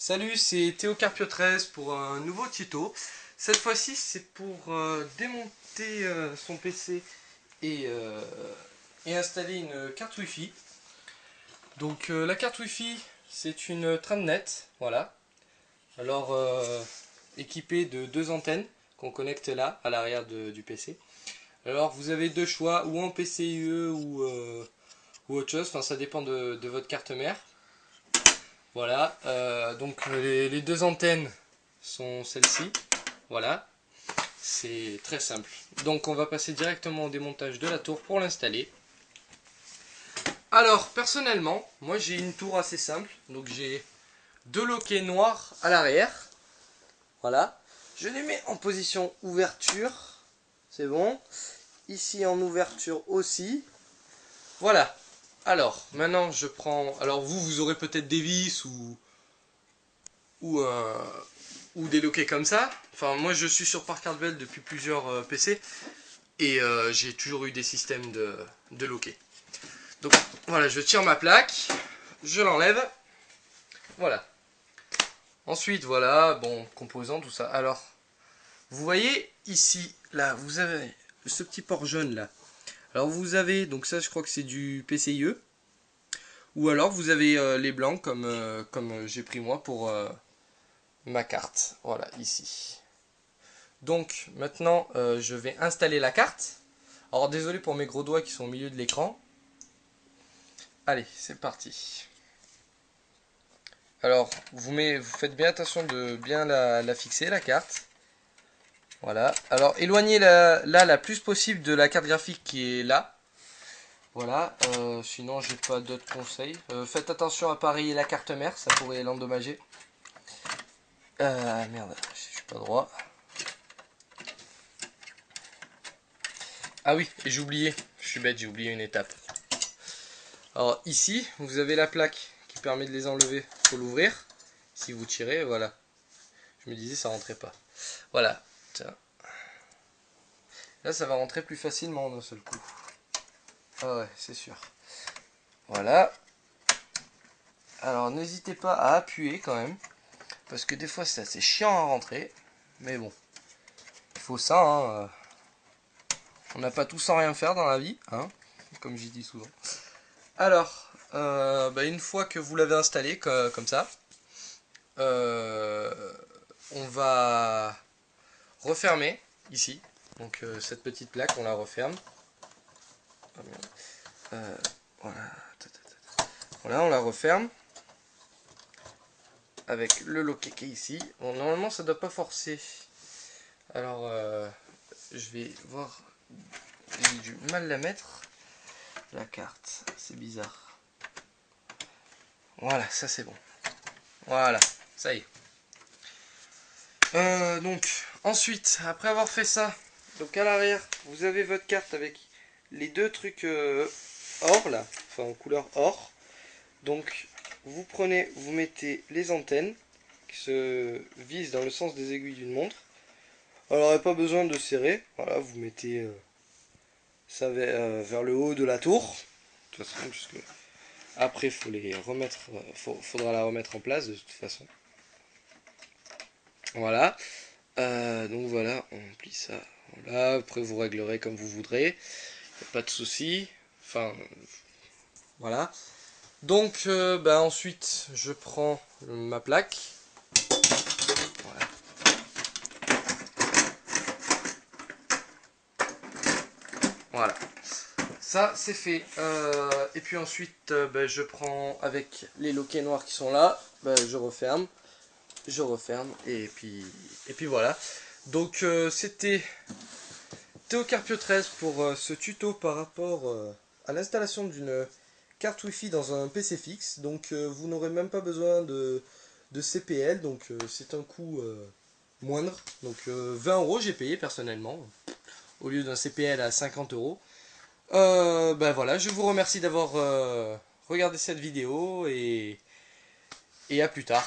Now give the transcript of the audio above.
Salut, c'est TheoCarpio13 pour un nouveau tuto. Cette fois-ci, c'est pour démonter son PC et, installer une carte Wi-Fi. Donc la carte Wi-Fi, c'est une Tramnet, voilà. Alors équipée de deux antennes qu'on connecte là, à l'arrière du PC. Alors vous avez deux choix, ou en PCIe ou autre chose, enfin ça dépend de votre carte mère. Voilà, donc les deux antennes sont celles-ci, voilà, c'est très simple. Donc on va passer directement au démontage de la tour pour l'installer. Alors personnellement, moi j'ai une tour assez simple, donc j'ai deux loquets noirs à l'arrière, voilà. Je les mets en position ouverture, c'est bon, ici en ouverture aussi, voilà. Alors maintenant je prends, alors vous aurez peut-être des vis ou, ou des loquets comme ça. Enfin, moi je suis sur Park-Hardwell depuis plusieurs PC et j'ai toujours eu des systèmes de loquets. Donc voilà, je tire ma plaque, je l'enlève, voilà. Ensuite, voilà, bon, composants, tout ça. Alors, vous voyez ici, là, vous avez ce petit port jaune là. Alors vous avez, donc ça je crois que c'est du PCIe. Ou alors vous avez les blancs comme j'ai pris moi pour ma carte. Voilà, ici. Donc maintenant je vais installer la carte. Alors désolé pour mes gros doigts qui sont au milieu de l'écran. Allez, c'est parti. Alors vous faites bien attention de bien la fixer, la carte. Voilà. Alors éloignez la plus possible de la carte graphique qui est là. Voilà. Sinon j'ai pas d'autres conseils. Faites attention à pareiller la carte mère, ça pourrait l'endommager. Merde, je suis pas droit. Ah oui, et j'ai oublié, je suis bête, j'ai oublié une étape. Alors ici, vous avez la plaque qui permet de les enlever. Il faut l'ouvrir. Si vous tirez, voilà. Je me disais, ça rentrait pas. Voilà. Tiens. Là, ça va rentrer plus facilement d'un seul coup. Ah ouais, c'est sûr. Voilà. Alors n'hésitez pas à appuyer quand même. Parce que des fois, c'est assez chiant à rentrer. Mais bon. Il faut ça, hein. On n'a pas tout sans rien faire dans la vie, hein. Comme j'y dis souvent. Alors, une fois que vous l'avez installé comme ça, on va refermer ici. Donc cette petite plaque, on la referme. Voilà. Voilà, on la referme avec le loquet qui est ici. Bon, normalement, ça ne doit pas forcer. Alors, je vais voir. J'ai du mal à mettre. La carte, c'est bizarre. Voilà, ça c'est bon. Voilà, ça y est. Donc, ensuite, après avoir fait ça, donc à l'arrière, vous avez votre carte avec les deux trucs or là, enfin en couleur or. Donc, vous prenez, vous mettez les antennes qui se visent dans le sens des aiguilles d'une montre. Alors, il n'y a pas besoin de serrer. Voilà, vous mettez ça vers le haut de la tour. De toute façon, puisque après, faut les remettre, faudra la remettre en place de toute façon. Voilà. Donc voilà, on plie ça. Voilà. Après, vous réglerez comme vous voudrez. Pas de souci. Enfin, voilà. Donc, ensuite, je prends ma plaque. Voilà. Voilà. Ça, c'est fait. Et puis ensuite, je prends avec les loquets noirs qui sont là. Je referme. Je referme. Et puis voilà. Donc, c'était TheoCarpio13 pour ce tuto par rapport à l'installation d'une carte Wi-Fi dans un PC fixe. Donc, vous n'aurez même pas besoin de CPL. Donc, c'est un coût moindre. Donc, 20 € j'ai payé personnellement. Au lieu d'un CPL à 50 €. Voilà, je vous remercie d'avoir regardé cette vidéo et à plus tard.